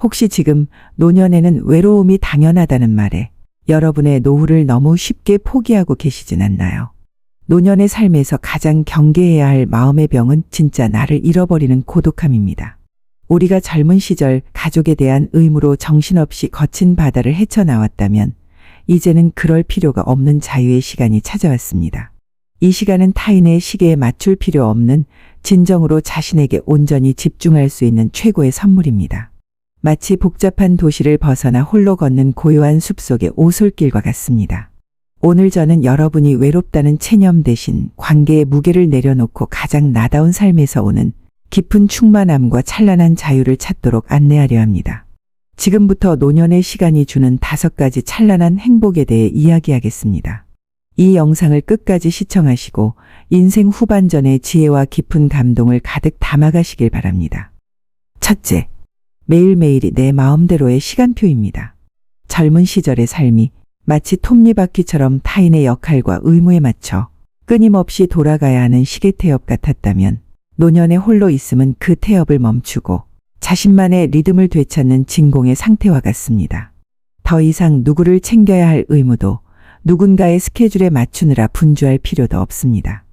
혹시 지금 노년에는 외로움이 당연하다는 말에 여러분의 노후를 너무 쉽게 포기하고 계시진 않나요? 노년의 삶에서 가장 경계해야 할 마음의 병은 진짜 나를 잃어버리는 고독함입니다. 우리가 젊은 시절 가족에 대한 의무로 정신없이 거친 바다를 헤쳐나왔다면 이제는 그럴 필요가 없는 자유의 시간이 찾아왔습니다. 이 시간은 타인의 시계에 맞출 필요 없는 진정으로 자신에게 온전히 집중할 수 있는 최고의 선물입니다. 마치 복잡한 도시를 벗어나 홀로 걷는 고요한 숲속의 오솔길과 같습니다. 오늘 저는 여러분이 외롭다는 체념 대신 관계의 무게를 내려놓고 가장 나다운 삶에서 오는 깊은 충만함과 찬란한 자유를 찾도록 안내하려 합니다. 지금부터 노년의 시간이 주는 5가지 찬란한 행복에 대해 이야기하겠습니다. 이 영상을 끝까지 시청하시고 인생 후반전의 지혜와 깊은 감동을 가득 담아가시길 바랍니다. 첫째, 매일매일이 내 마음대로의 시간표입니다. 젊은 시절의 삶이 마치 톱니바퀴처럼 타인의 역할과 의무에 맞춰 끊임없이 돌아가야 하는 시계 태엽 같았다면 노년에 홀로 있음은 그 태엽을 멈추고 자신만의 리듬을 되찾는 진공의 상태와 같습니다. 더 이상 누구를 챙겨야 할 의무도 누군가의 스케줄에 맞추느라 분주할 필요도 없습니다.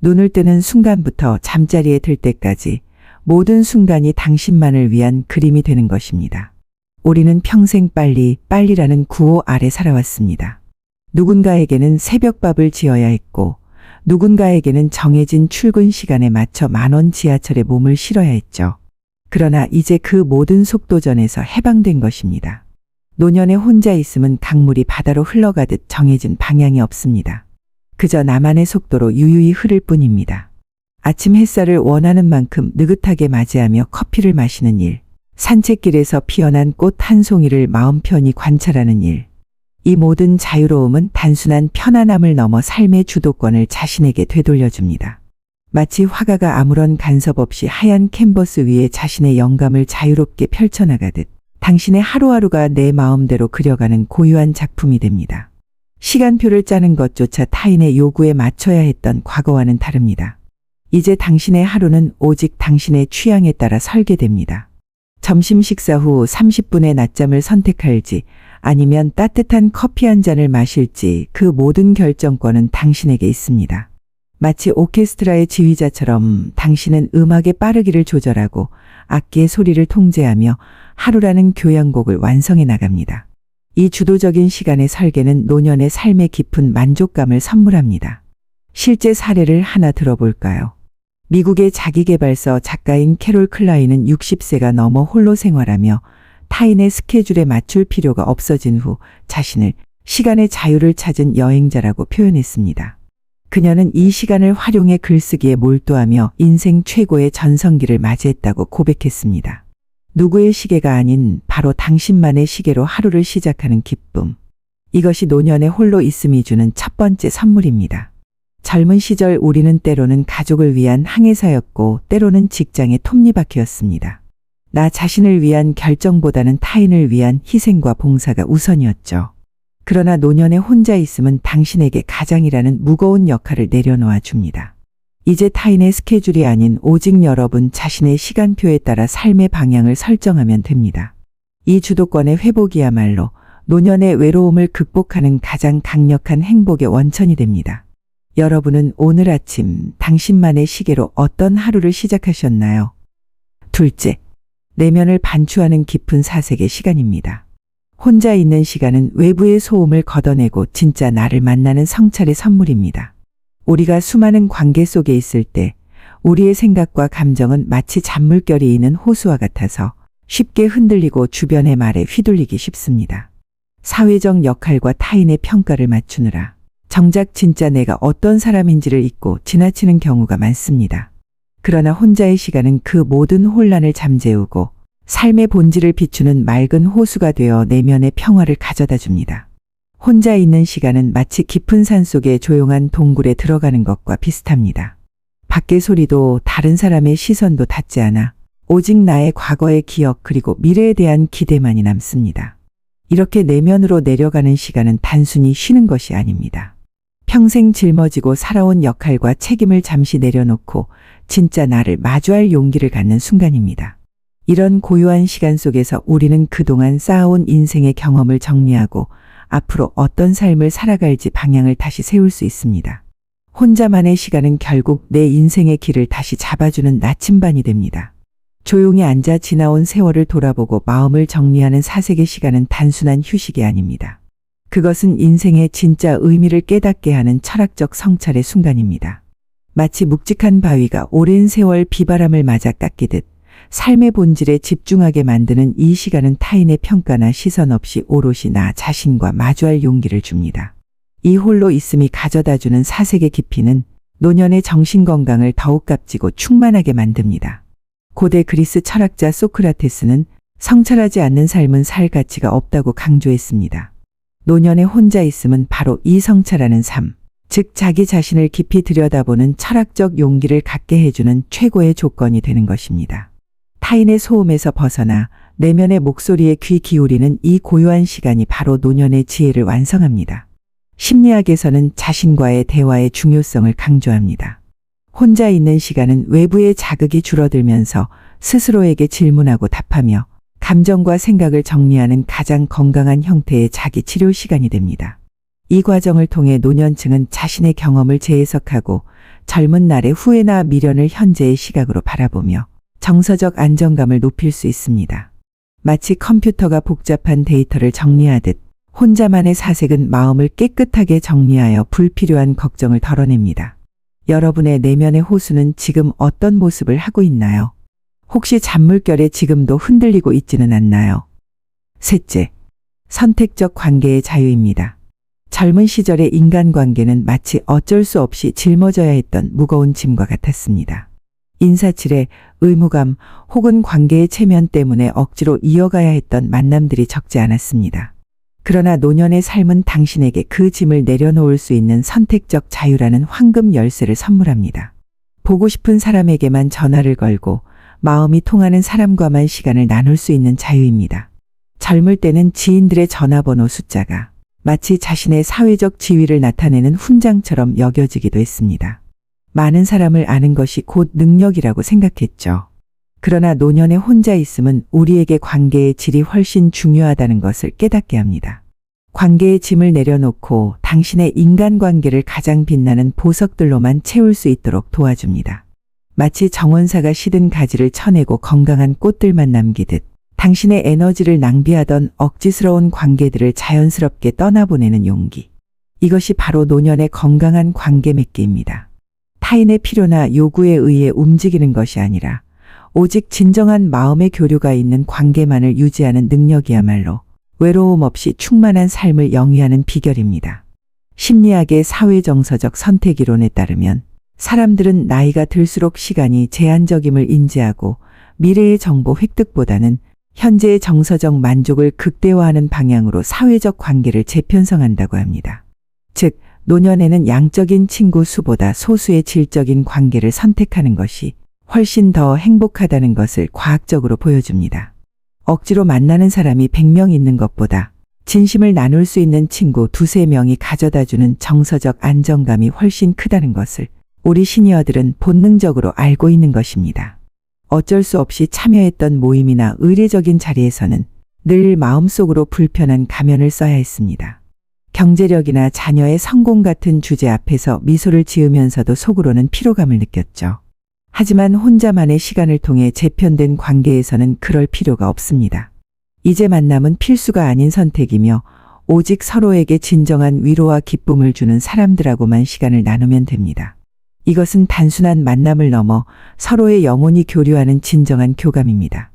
눈을 뜨는 순간부터 잠자리에 들 때까지 모든 순간이 당신만을 위한 그림이 되는 것입니다. 우리는 평생 빨리라는 구호 아래 살아왔습니다. 누군가에게는 새벽밥을 지어야 했고 누군가에게는 정해진 출근 시간에 맞춰 만원 지하철에 몸을 실어야 했죠. 그러나 이제 그 모든 속도전에서 해방된 것입니다. 노년에 혼자 있음은 강물이 바다로 흘러가듯 정해진 방향이 없습니다. 그저 나만의 속도로 유유히 흐를 뿐입니다. 아침 햇살을 원하는 만큼 느긋하게 맞이하며 커피를 마시는 일, 산책길에서 피어난 꽃 한 송이를 마음 편히 관찰하는 일, 이 모든 자유로움은 단순한 편안함을 넘어 삶의 주도권을 자신에게 되돌려줍니다. 마치 화가가 아무런 간섭 없이 하얀 캔버스 위에 자신의 영감을 자유롭게 펼쳐나가듯 당신의 하루하루가 내 마음대로 그려가는 고유한 작품이 됩니다. 시간표를 짜는 것조차 타인의 요구에 맞춰야 했던 과거와는 다릅니다. 이제 당신의 하루는 오직 당신의 취향에 따라 설계됩니다. 점심 식사 후 30분의 낮잠을 선택할지 아니면 따뜻한 커피 한 잔을 마실지 그 모든 결정권은 당신에게 있습니다. 마치 오케스트라의 지휘자처럼 당신은 음악의 빠르기를 조절하고 악기의 소리를 통제하며 하루라는 교향곡을 완성해 나갑니다. 이 주도적인 시간의 설계는 노년의 삶의 깊은 만족감을 선물합니다. 실제 사례를 하나 들어볼까요? 미국의 자기계발서 작가인 캐롤 클라인은 60세가 넘어 홀로 생활하며 타인의 스케줄에 맞출 필요가 없어진 후 자신을 시간의 자유를 찾은 여행자라고 표현했습니다. 그녀는 이 시간을 활용해 글쓰기에 몰두하며 인생 최고의 전성기를 맞이했다고 고백했습니다. 누구의 시계가 아닌 바로 당신만의 시계로 하루를 시작하는 기쁨. 이것이 노년에 홀로 있음이 주는 첫 번째 선물입니다. 젊은 시절 우리는 때로는 가족을 위한 항해사였고 때로는 직장의 톱니바퀴였습니다. 나 자신을 위한 결정보다는 타인을 위한 희생과 봉사가 우선이었죠. 그러나 노년에 혼자 있음은 당신에게 가장이라는 무거운 역할을 내려놓아 줍니다. 이제 타인의 스케줄이 아닌 오직 여러분 자신의 시간표에 따라 삶의 방향을 설정하면 됩니다. 이 주도권의 회복이야말로 노년의 외로움을 극복하는 가장 강력한 행복의 원천이 됩니다. 여러분은 오늘 아침 당신만의 시계로 어떤 하루를 시작하셨나요? 둘째, 내면을 반추하는 깊은 사색의 시간입니다. 혼자 있는 시간은 외부의 소음을 걷어내고 진짜 나를 만나는 성찰의 선물입니다. 우리가 수많은 관계 속에 있을 때 우리의 생각과 감정은 마치 잔물결이 있는 호수와 같아서 쉽게 흔들리고 주변의 말에 휘둘리기 쉽습니다. 사회적 역할과 타인의 평가를 맞추느라 정작 진짜 내가 어떤 사람인지를 잊고 지나치는 경우가 많습니다. 그러나 혼자의 시간은 그 모든 혼란을 잠재우고 삶의 본질을 비추는 맑은 호수가 되어 내면의 평화를 가져다 줍니다. 혼자 있는 시간은 마치 깊은 산속의 조용한 동굴에 들어가는 것과 비슷합니다. 밖의 소리도 다른 사람의 시선도 닿지 않아 오직 나의 과거의 기억 그리고 미래에 대한 기대만이 남습니다. 이렇게 내면으로 내려가는 시간은 단순히 쉬는 것이 아닙니다. 평생 짊어지고 살아온 역할과 책임을 잠시 내려놓고 진짜 나를 마주할 용기를 갖는 순간입니다. 이런 고요한 시간 속에서 우리는 그동안 쌓아온 인생의 경험을 정리하고 앞으로 어떤 삶을 살아갈지 방향을 다시 세울 수 있습니다. 혼자만의 시간은 결국 내 인생의 길을 다시 잡아주는 나침반이 됩니다. 조용히 앉아 지나온 세월을 돌아보고 마음을 정리하는 사색의 시간은 단순한 휴식이 아닙니다. 그것은 인생의 진짜 의미를 깨닫게 하는 철학적 성찰의 순간입니다. 마치 묵직한 바위가 오랜 세월 비바람을 맞아 깎이듯 삶의 본질에 집중하게 만드는 이 시간은 타인의 평가나 시선 없이 오롯이 나 자신과 마주할 용기를 줍니다. 이 홀로 있음이 가져다주는 사색의 깊이는 노년의 정신건강을 더욱 값지고 충만하게 만듭니다. 고대 그리스 철학자 소크라테스는 성찰하지 않는 삶은 살 가치가 없다고 강조했습니다. 노년에 혼자 있음은 바로 이 성찰하는 삶, 즉 자기 자신을 깊이 들여다보는 철학적 용기를 갖게 해주는 최고의 조건이 되는 것입니다. 타인의 소음에서 벗어나 내면의 목소리에 귀 기울이는 이 고요한 시간이 바로 노년의 지혜를 완성합니다. 심리학에서는 자신과의 대화의 중요성을 강조합니다. 혼자 있는 시간은 외부의 자극이 줄어들면서 스스로에게 질문하고 답하며 감정과 생각을 정리하는 가장 건강한 형태의 자기 치료 시간이 됩니다. 이 과정을 통해 노년층은 자신의 경험을 재해석하고 젊은 날의 후회나 미련을 현재의 시각으로 바라보며 정서적 안정감을 높일 수 있습니다. 마치 컴퓨터가 복잡한 데이터를 정리하듯 혼자만의 사색은 마음을 깨끗하게 정리하여 불필요한 걱정을 덜어냅니다. 여러분의 내면의 호수는 지금 어떤 모습을 하고 있나요? 혹시 잔물결에 지금도 흔들리고 있지는 않나요? 셋째, 선택적 관계의 자유입니다. 젊은 시절의 인간관계는 마치 어쩔 수 없이 짊어져야 했던 무거운 짐과 같았습니다. 인사치레, 의무감 혹은 관계의 체면 때문에 억지로 이어가야 했던 만남들이 적지 않았습니다. 그러나 노년의 삶은 당신에게 그 짐을 내려놓을 수 있는 선택적 자유라는 황금 열쇠를 선물합니다. 보고 싶은 사람에게만 전화를 걸고 마음이 통하는 사람과만 시간을 나눌 수 있는 자유입니다. 젊을 때는 지인들의 전화번호 숫자가 마치 자신의 사회적 지위를 나타내는 훈장처럼 여겨지기도 했습니다. 많은 사람을 아는 것이 곧 능력이라고 생각했죠. 그러나 노년에 혼자 있음은 우리에게 관계의 질이 훨씬 중요하다는 것을 깨닫게 합니다. 관계의 짐을 내려놓고 당신의 인간관계를 가장 빛나는 보석들로만 채울 수 있도록 도와줍니다. 마치 정원사가 시든 가지를 쳐내고 건강한 꽃들만 남기듯 당신의 에너지를 낭비하던 억지스러운 관계들을 자연스럽게 떠나보내는 용기. 이것이 바로 노년의 건강한 관계 맺기입니다. 타인의 필요나 요구에 의해 움직이는 것이 아니라 오직 진정한 마음의 교류가 있는 관계만을 유지하는 능력이야말로 외로움 없이 충만한 삶을 영위하는 비결입니다. 심리학의 사회정서적 선택이론에 따르면 사람들은 나이가 들수록 시간이 제한적임을 인지하고 미래의 정보 획득보다는 현재의 정서적 만족을 극대화하는 방향으로 사회적 관계를 재편성한다고 합니다. 즉, 노년에는 양적인 친구 수보다 소수의 질적인 관계를 선택하는 것이 훨씬 더 행복하다는 것을 과학적으로 보여줍니다. 억지로 만나는 사람이 100명 있는 것보다 진심을 나눌 수 있는 친구 2~3명이 가져다주는 정서적 안정감이 훨씬 크다는 것을 우리 시니어들은 본능적으로 알고 있는 것입니다. 어쩔 수 없이 참여했던 모임이나 의례적인 자리에서는 늘 마음속으로 불편한 가면을 써야 했습니다. 경제력이나 자녀의 성공 같은 주제 앞에서 미소를 지으면서도 속으로는 피로감을 느꼈죠. 하지만 혼자만의 시간을 통해 재편된 관계에서는 그럴 필요가 없습니다. 이제 만남은 필수가 아닌 선택이며 오직 서로에게 진정한 위로와 기쁨을 주는 사람들하고만 시간을 나누면 됩니다. 이것은 단순한 만남을 넘어 서로의 영혼이 교류하는 진정한 교감입니다.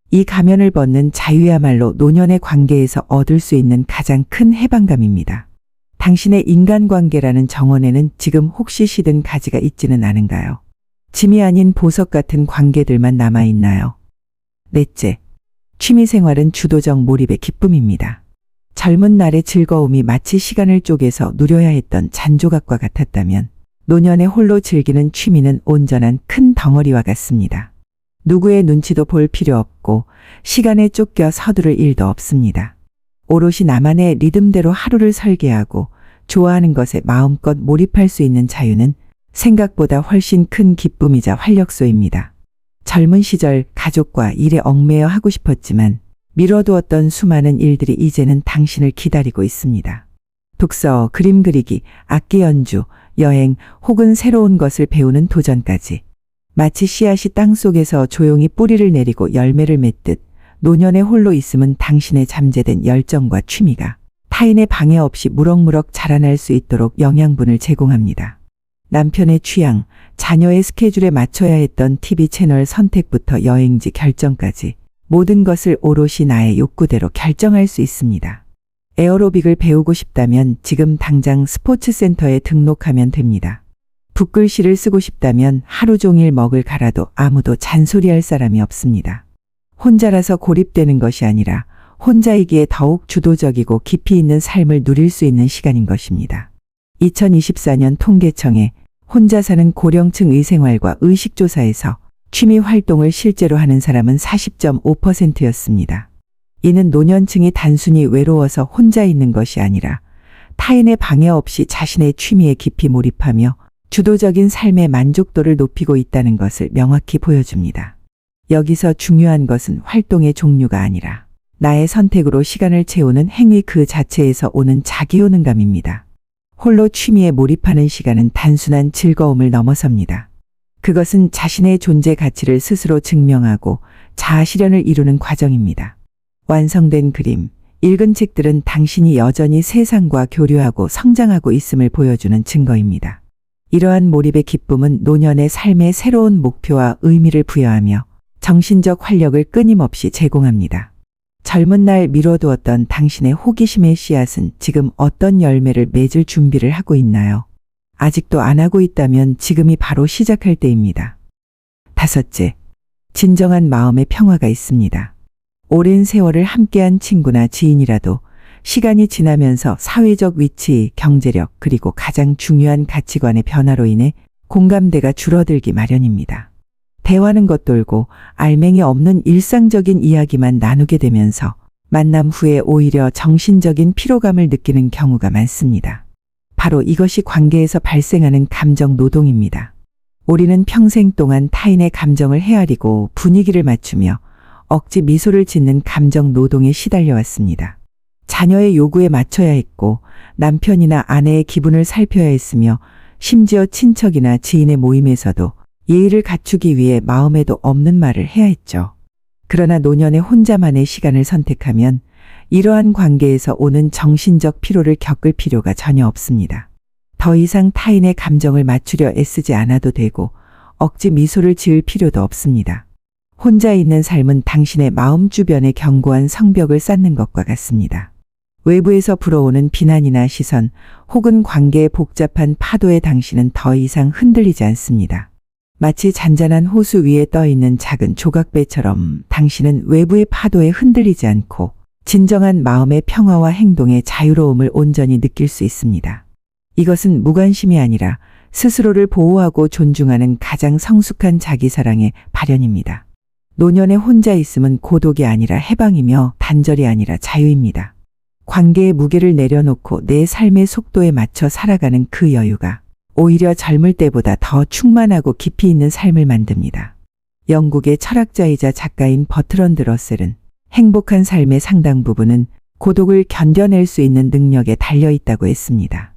이 가면을 벗는 자유야말로 노년의 관계에서 얻을 수 있는 가장 큰 해방감입니다. 당신의 인간관계라는 정원에는 지금 혹시 시든 가지가 있지는 않은가요? 짐이 아닌 보석 같은 관계들만 남아있나요? 넷째, 취미생활은 주도적 몰입의 기쁨입니다. 젊은 날의 즐거움이 마치 시간을 쪼개서 누려야 했던 잔조각과 같았다면 노년에 홀로 즐기는 취미는 온전한 큰 덩어리와 같습니다. 누구의 눈치도 볼 필요 없고 시간에 쫓겨 서두를 일도 없습니다. 오롯이 나만의 리듬대로 하루를 설계하고 좋아하는 것에 마음껏 몰입할 수 있는 자유는 생각보다 훨씬 큰 기쁨이자 활력소입니다. 젊은 시절 가족과 일에 얽매여 하고 싶었지만 미뤄두었던 수많은 일들이 이제는 당신을 기다리고 있습니다. 독서, 그림 그리기, 악기 연주, 여행 혹은 새로운 것을 배우는 도전까지. 마치 씨앗이 땅속에서 조용히 뿌리를 내리고 열매를 맺듯 노년에 홀로 있음은 당신의 잠재된 열정과 취미가 타인의 방해 없이 무럭무럭 자라날 수 있도록 영양분을 제공합니다. 남편의 취향, 자녀의 스케줄에 맞춰야 했던 TV 채널 선택부터 여행지 결정까지 모든 것을 오롯이 나의 욕구대로 결정할 수 있습니다. 에어로빅을 배우고 싶다면 지금 당장 스포츠센터에 등록하면 됩니다. 붓글씨를 쓰고 싶다면 하루 종일 먹을 갈아도 아무도 잔소리할 사람이 없습니다. 혼자라서 고립되는 것이 아니라 혼자이기에 더욱 주도적이고 깊이 있는 삶을 누릴 수 있는 시간인 것입니다. 2024년 통계청의 혼자 사는 고령층 의생활과 의식조사에서 취미 활동을 실제로 하는 사람은 40.5%였습니다. 이는 노년층이 단순히 외로워서 혼자 있는 것이 아니라 타인의 방해 없이 자신의 취미에 깊이 몰입하며 주도적인 삶의 만족도를 높이고 있다는 것을 명확히 보여줍니다. 여기서 중요한 것은 활동의 종류가 아니라 나의 선택으로 시간을 채우는 행위 그 자체에서 오는 자기효능감입니다. 홀로 취미에 몰입하는 시간은 단순한 즐거움을 넘어섭니다. 그것은 자신의 존재 가치를 스스로 증명하고 자아 실현을 이루는 과정입니다. 완성된 그림, 읽은 책들은 당신이 여전히 세상과 교류하고 성장하고 있음을 보여주는 증거입니다. 이러한 몰입의 기쁨은 노년의 삶의 새로운 목표와 의미를 부여하며 정신적 활력을 끊임없이 제공합니다. 젊은 날 미뤄두었던 당신의 호기심의 씨앗은 지금 어떤 열매를 맺을 준비를 하고 있나요? 아직도 안 하고 있다면 지금이 바로 시작할 때입니다. 5째, 진정한 마음의 평화가 있습니다. 오랜 세월을 함께한 친구나 지인이라도 시간이 지나면서 사회적 위치, 경제력, 그리고 가장 중요한 가치관의 변화로 인해 공감대가 줄어들기 마련입니다. 대화는 겉돌고 알맹이 없는 일상적인 이야기만 나누게 되면서 만남 후에 오히려 정신적인 피로감을 느끼는 경우가 많습니다. 바로 이것이 관계에서 발생하는 감정 노동입니다. 우리는 평생 동안 타인의 감정을 헤아리고 분위기를 맞추며 억지 미소를 짓는 감정 노동에 시달려 왔습니다. 자녀의 요구에 맞춰야 했고 남편이나 아내의 기분을 살펴야 했으며 심지어 친척이나 지인의 모임에서도 예의를 갖추기 위해 마음에도 없는 말을 해야 했죠. 그러나 노년에 혼자만의 시간을 선택하면 이러한 관계에서 오는 정신적 피로를 겪을 필요가 전혀 없습니다. 더 이상 타인의 감정을 맞추려 애쓰지 않아도 되고 억지 미소를 지을 필요도 없습니다. 혼자 있는 삶은 당신의 마음 주변에 견고한 성벽을 쌓는 것과 같습니다. 외부에서 불어오는 비난이나 시선 혹은 관계의 복잡한 파도에 당신은 더 이상 흔들리지 않습니다. 마치 잔잔한 호수 위에 떠있는 작은 조각배처럼 당신은 외부의 파도에 흔들리지 않고 진정한 마음의 평화와 행동의 자유로움을 온전히 느낄 수 있습니다. 이것은 무관심이 아니라 스스로를 보호하고 존중하는 가장 성숙한 자기사랑의 발현입니다. 노년에 혼자 있음은 고독이 아니라 해방이며 단절이 아니라 자유입니다. 관계의 무게를 내려놓고 내 삶의 속도에 맞춰 살아가는 그 여유가 오히려 젊을 때보다 더 충만하고 깊이 있는 삶을 만듭니다. 영국의 철학자이자 작가인 버트런드 러셀은 행복한 삶의 상당 부분은 고독을 견뎌낼 수 있는 능력에 달려 있다고 했습니다.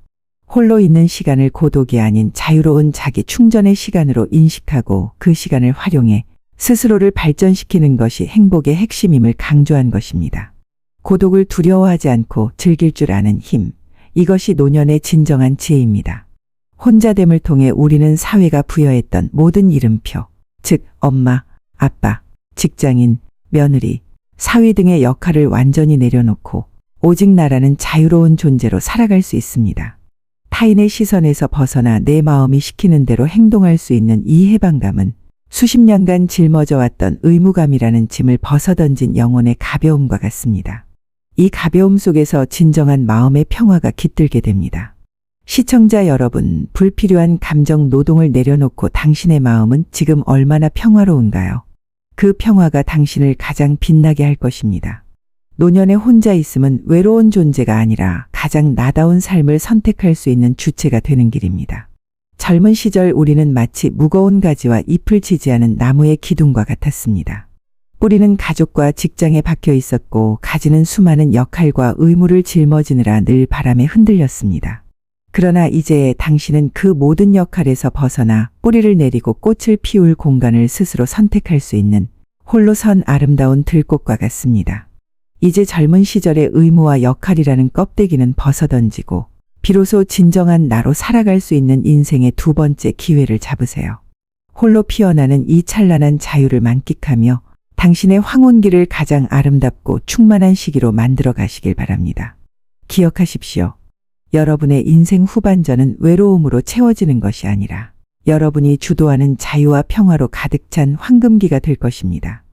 홀로 있는 시간을 고독이 아닌 자유로운 자기 충전의 시간으로 인식하고 그 시간을 활용해 스스로를 발전시키는 것이 행복의 핵심임을 강조한 것입니다. 고독을 두려워하지 않고 즐길 줄 아는 힘, 이것이 노년의 진정한 지혜입니다. 혼자됨을 통해 우리는 사회가 부여했던 모든 이름표, 즉 엄마, 아빠, 직장인, 며느리, 사위 등의 역할을 완전히 내려놓고 오직 나라는 자유로운 존재로 살아갈 수 있습니다. 타인의 시선에서 벗어나 내 마음이 시키는 대로 행동할 수 있는 이 해방감은 수십 년간 짊어져 왔던 의무감이라는 짐을 벗어던진 영혼의 가벼움과 같습니다. 이 가벼움 속에서 진정한 마음의 평화가 깃들게 됩니다. 시청자 여러분, 불필요한 감정 노동을 내려놓고 당신의 마음은 지금 얼마나 평화로운가요? 그 평화가 당신을 가장 빛나게 할 것입니다. 노년에 혼자 있음은 외로운 존재가 아니라 가장 나다운 삶을 선택할 수 있는 주체가 되는 길입니다. 젊은 시절 우리는 마치 무거운 가지와 잎을 지지하는 나무의 기둥과 같았습니다. 뿌리는 가족과 직장에 박혀 있었고 가지는 수많은 역할과 의무를 짊어지느라 늘 바람에 흔들렸습니다. 그러나 이제 당신은 그 모든 역할에서 벗어나 뿌리를 내리고 꽃을 피울 공간을 스스로 선택할 수 있는 홀로 선 아름다운 들꽃과 같습니다. 이제 젊은 시절의 의무와 역할이라는 껍데기는 벗어던지고 비로소 진정한 나로 살아갈 수 있는 인생의 두 번째 기회를 잡으세요. 홀로 피어나는 이 찬란한 자유를 만끽하며 당신의 황혼기를 가장 아름답고 충만한 시기로 만들어 가시길 바랍니다. 기억하십시오. 여러분의 인생 후반전은 외로움으로 채워지는 것이 아니라 여러분이 주도하는 자유와 평화로 가득 찬 황금기가 될 것입니다.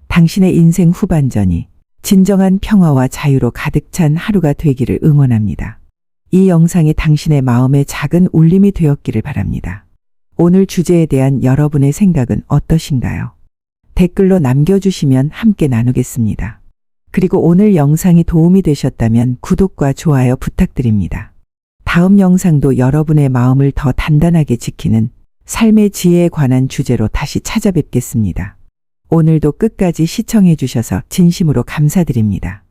당신의 인생 후반전이 진정한 평화와 자유로 가득 찬 하루가 되기를 응원합니다. 이 영상이 당신의 마음에 작은 울림이 되었기를 바랍니다. 오늘 주제에 대한 여러분의 생각은 어떠신가요? 댓글로 남겨주시면 함께 나누겠습니다. 그리고 오늘 영상이 도움이 되셨다면 구독과 좋아요 부탁드립니다. 다음 영상도 여러분의 마음을 더 단단하게 지키는 삶의 지혜에 관한 주제로 다시 찾아뵙겠습니다. 오늘도 끝까지 시청해 주셔서 진심으로 감사드립니다.